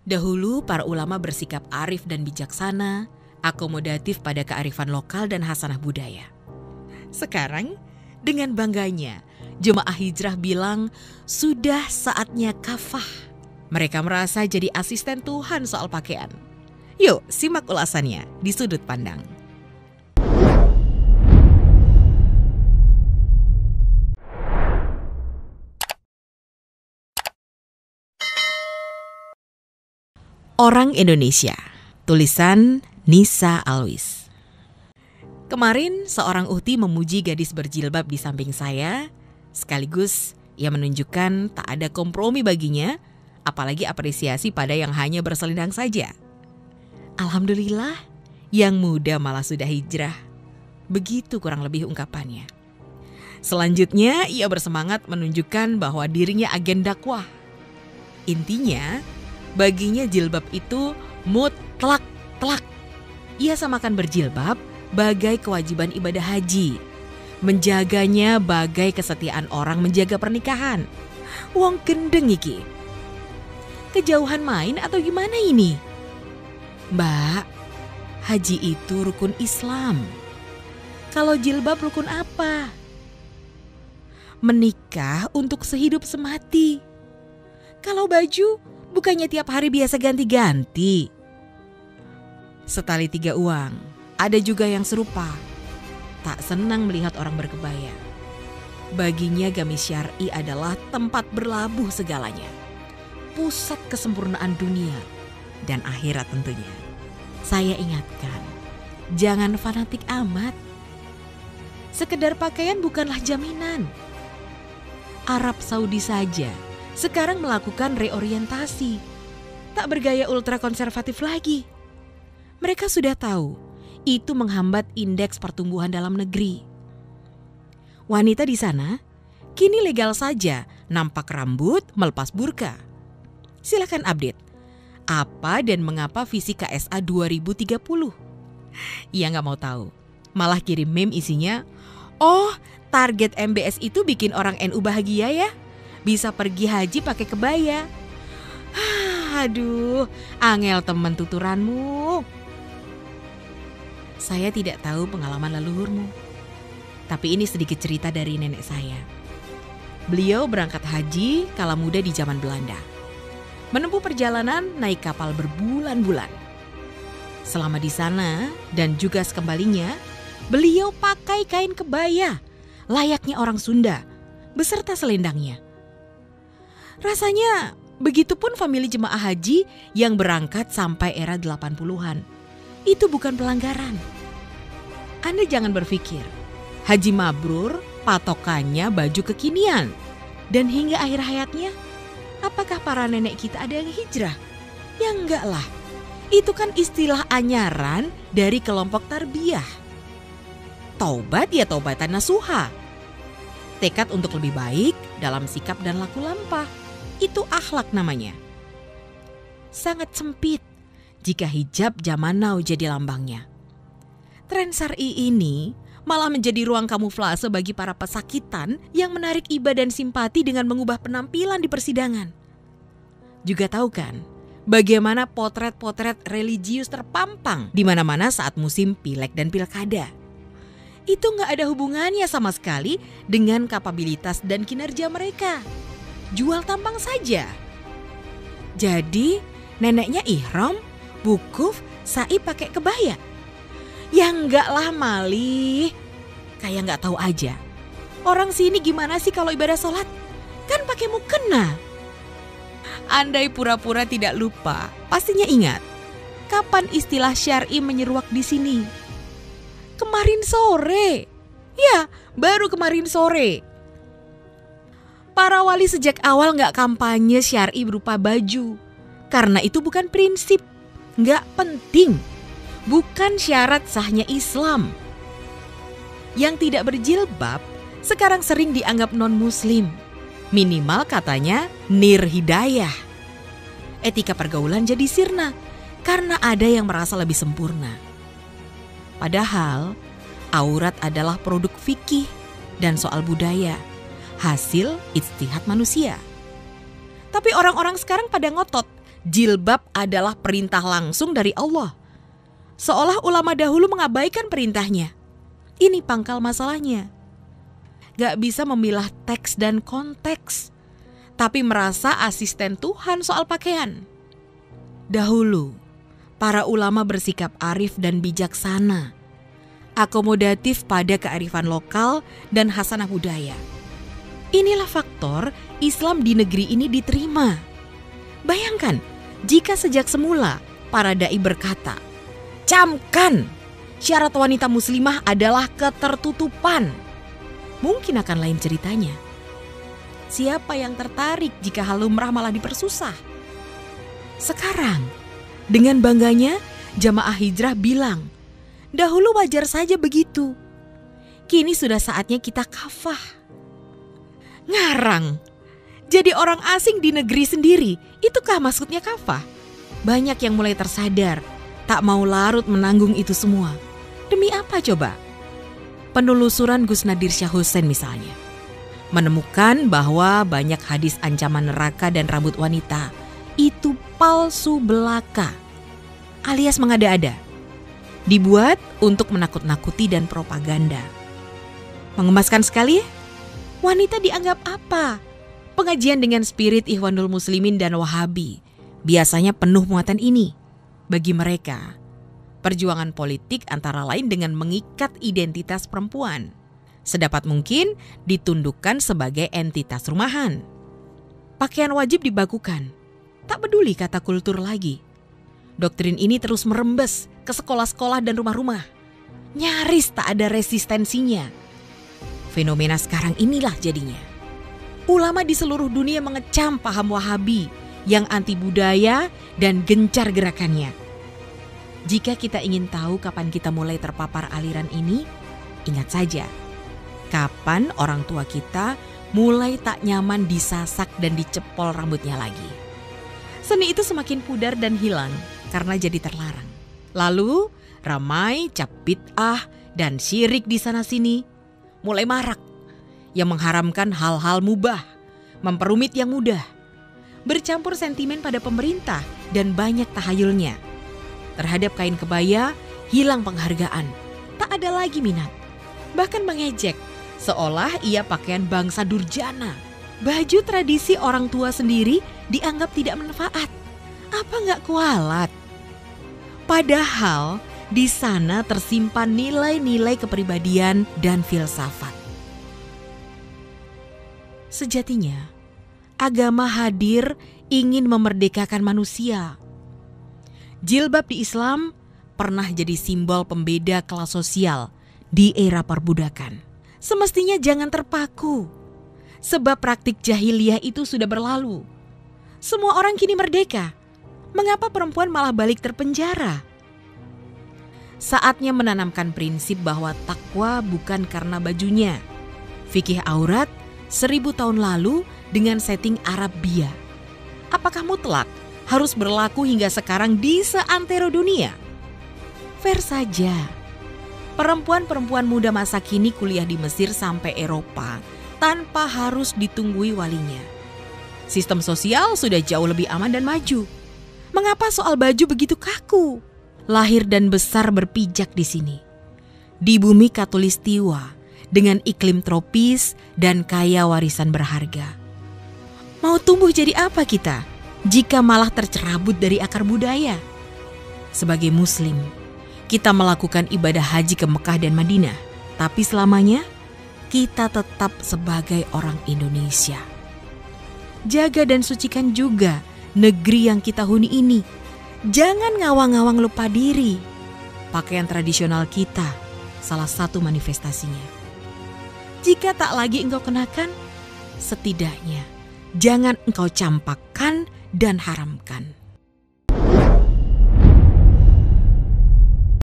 Dahulu para ulama bersikap arif dan bijaksana, akomodatif pada kearifan lokal dan hasanah budaya. Sekarang, dengan bangganya, jemaah hijrah bilang sudah saatnya kafah. Mereka merasa jadi asisten Tuhan soal pakaian. Yuk, simak ulasannya di Sudut Pandang. Orang Indonesia, tulisan Nisa Alwis. Kemarin seorang uhti memuji gadis berjilbab di samping saya, sekaligus ia menunjukkan tak ada kompromi baginya, apalagi apresiasi pada yang hanya berselendang saja. Alhamdulillah, yang muda malah sudah hijrah. Begitu kurang lebih ungkapannya. Selanjutnya ia bersemangat menunjukkan bahwa dirinya agen dakwah. Intinya, baginya jilbab itu mutlak. Ia samakan berjilbab bagai kewajiban ibadah haji. Menjaganya bagai kesetiaan orang menjaga pernikahan. Wong gendeng iki. Kejauhan main atau gimana ini? Mbak, haji itu rukun Islam. Kalau jilbab rukun apa? Menikah untuk sehidup semati. Kalau baju, bukannya tiap hari biasa ganti-ganti. Setali 3 uang, ada juga yang serupa. Tak senang melihat orang berkebaya. Baginya gamis syar'i adalah tempat berlabuh segalanya. Pusat kesempurnaan dunia dan akhirat tentunya. Saya ingatkan, jangan fanatik amat. Sekedar pakaian bukanlah jaminan. Arab Saudi saja sekarang melakukan reorientasi. Tak bergaya ultra konservatif lagi. Mereka sudah tahu itu menghambat indeks pertumbuhan dalam negeri. Wanita di sana kini legal saja nampak rambut melepas burka. Silakan update. Apa dan mengapa visi KSA 2030? Ia nggak mau tahu. Malah kirim meme isinya, oh target MBS itu bikin orang NU bahagia ya. Bisa pergi haji pakai kebaya. Aduh, angel temen tuturanmu. Saya tidak tahu pengalaman leluhurmu. Tapi ini sedikit cerita dari nenek saya. Beliau berangkat haji kala muda di zaman Belanda. Menempuh perjalanan naik kapal berbulan-bulan. Selama di sana dan juga sekembalinya, beliau pakai kain kebaya, layaknya orang Sunda, beserta selendangnya. Rasanya begitupun famili jemaah haji yang berangkat sampai era 80-an. Itu bukan pelanggaran. Anda jangan berpikir, haji mabrur patokannya baju kekinian. Dan hingga akhir hayatnya, apakah para nenek kita ada yang hijrah? Ya enggak lah. Itu kan istilah anyaran dari kelompok tarbiyah. Taubat ya taubatan nasuha. Tekad untuk lebih baik dalam sikap dan laku lampah. Itu akhlak namanya. Sangat sempit jika hijab zaman now jadi lambangnya. Tren syar'i ini malah menjadi ruang kamuflase bagi para pesakitan yang menarik iba dan simpati dengan mengubah penampilan di persidangan. Juga tahu kan bagaimana potret-potret religius terpampang di mana-mana saat musim pileg dan pilkada. Itu gak ada hubungannya sama sekali dengan kapabilitas dan kinerja mereka. Jual tampang saja. Jadi neneknya ihram, wukuf, sa'i pakai kebaya. Ya enggak lah Mali. Kayak gak tahu aja. Orang sini gimana sih kalau ibadah sholat? Kan pakai mukena. Andai pura-pura tidak lupa, pastinya ingat. Kapan istilah syar'i menyeruak di sini? Kemarin sore. Ya, baru kemarin sore. Para wali sejak awal gak kampanye syar'i berupa baju. Karena itu bukan prinsip. Gak penting. Bukan syarat sahnya Islam. Yang tidak berjilbab sekarang sering dianggap non-muslim. Minimal katanya nirhidayah. Etika pergaulan jadi sirna karena ada yang merasa lebih sempurna. Padahal aurat adalah produk fikih dan soal budaya, hasil ijtihad manusia. Tapi orang-orang sekarang pada ngotot Jilbab adalah perintah langsung dari Allah. Seolah ulama dahulu mengabaikan perintahnya. Ini pangkal masalahnya. Gak bisa memilah teks dan konteks, tapi merasa asisten Tuhan soal pakaian. Dahulu, para ulama bersikap arif dan bijaksana, akomodatif pada kearifan lokal dan hasanah budaya. Inilah faktor Islam di negeri ini diterima. Bayangkan jika sejak semula para dai berkata, camkan, syarat wanita muslimah adalah ketertutupan. Mungkin akan lain ceritanya. Siapa yang tertarik jika hal lumrah malah dipersusah? Sekarang, dengan bangganya jamaah hijrah bilang, dahulu wajar saja begitu. Kini sudah saatnya kita kafah. Ngarang. Jadi orang asing di negeri sendiri, itukah maksudnya kafah? Banyak yang mulai tersadar, tak mau larut menanggung itu semua. Demi apa coba? Penelusuran Gus Nadir Shah Hussein misalnya, menemukan bahwa banyak hadis ancaman neraka dan rambut wanita itu palsu belaka, alias mengada-ada. Dibuat untuk menakut-nakuti dan propaganda. Mengemaskan sekali ya? Wanita dianggap apa? Pengajian dengan spirit Ikhwanul Muslimin dan Wahabi biasanya penuh muatan ini. Bagi mereka, perjuangan politik antara lain dengan mengikat identitas perempuan. Sedapat mungkin ditundukkan sebagai entitas rumahan. Pakaian wajib dibakukan. Tak peduli kata kultur lagi. Doktrin ini terus merembes ke sekolah-sekolah dan rumah-rumah. Nyaris tak ada resistensinya. Fenomena sekarang inilah jadinya. Ulama di seluruh dunia mengecam paham Wahabi yang anti budaya dan gencar gerakannya. Jika kita ingin tahu kapan kita mulai terpapar aliran ini, ingat saja, kapan orang tua kita mulai tak nyaman disasak dan dicepol rambutnya lagi. Seni itu semakin pudar dan hilang karena jadi terlarang. Lalu ramai cap bid'ah dan syirik di sana-sini. Mulai marak yang mengharamkan hal-hal mubah, memperumit yang mudah, bercampur sentimen pada pemerintah dan banyak tahayulnya. Terhadap kain kebaya hilang penghargaan, tak ada lagi minat. Bahkan mengejek, seolah ia pakaian bangsa durjana. Baju tradisi orang tua sendiri dianggap tidak manfaat. Apa nggak kualat? Padahal di sana tersimpan nilai-nilai kepribadian dan filsafat. Sejatinya, agama hadir ingin memerdekakan manusia. Jilbab di Islam pernah jadi simbol pembeda kelas sosial di era perbudakan. Semestinya jangan terpaku, sebab praktik jahiliyah itu sudah berlalu. Semua orang kini merdeka. Mengapa perempuan malah balik terpenjara? Saatnya menanamkan prinsip bahwa takwa bukan karena bajunya. Fikih aurat 1000 tahun lalu dengan setting Arabia. Apakah mutlak harus berlaku hingga sekarang di seantero dunia? Fair saja. Perempuan-perempuan muda masa kini kuliah di Mesir sampai Eropa tanpa harus ditunggui walinya. Sistem sosial sudah jauh lebih aman dan maju. Mengapa soal baju begitu kaku? Lahir dan besar berpijak di sini. Di bumi Katulistiwa dengan iklim tropis dan kaya warisan berharga. Mau tumbuh jadi apa kita jika malah tercerabut dari akar budaya? Sebagai muslim, kita melakukan ibadah haji ke Mekah dan Madinah, tapi selamanya kita tetap sebagai orang Indonesia. Jaga dan sucikan juga negeri yang kita huni ini. Jangan ngawang-ngawang lupa diri. Pakaian tradisional kita salah satu manifestasinya. Jika tak lagi engkau kenakan, setidaknya jangan engkau campakkan dan haramkan.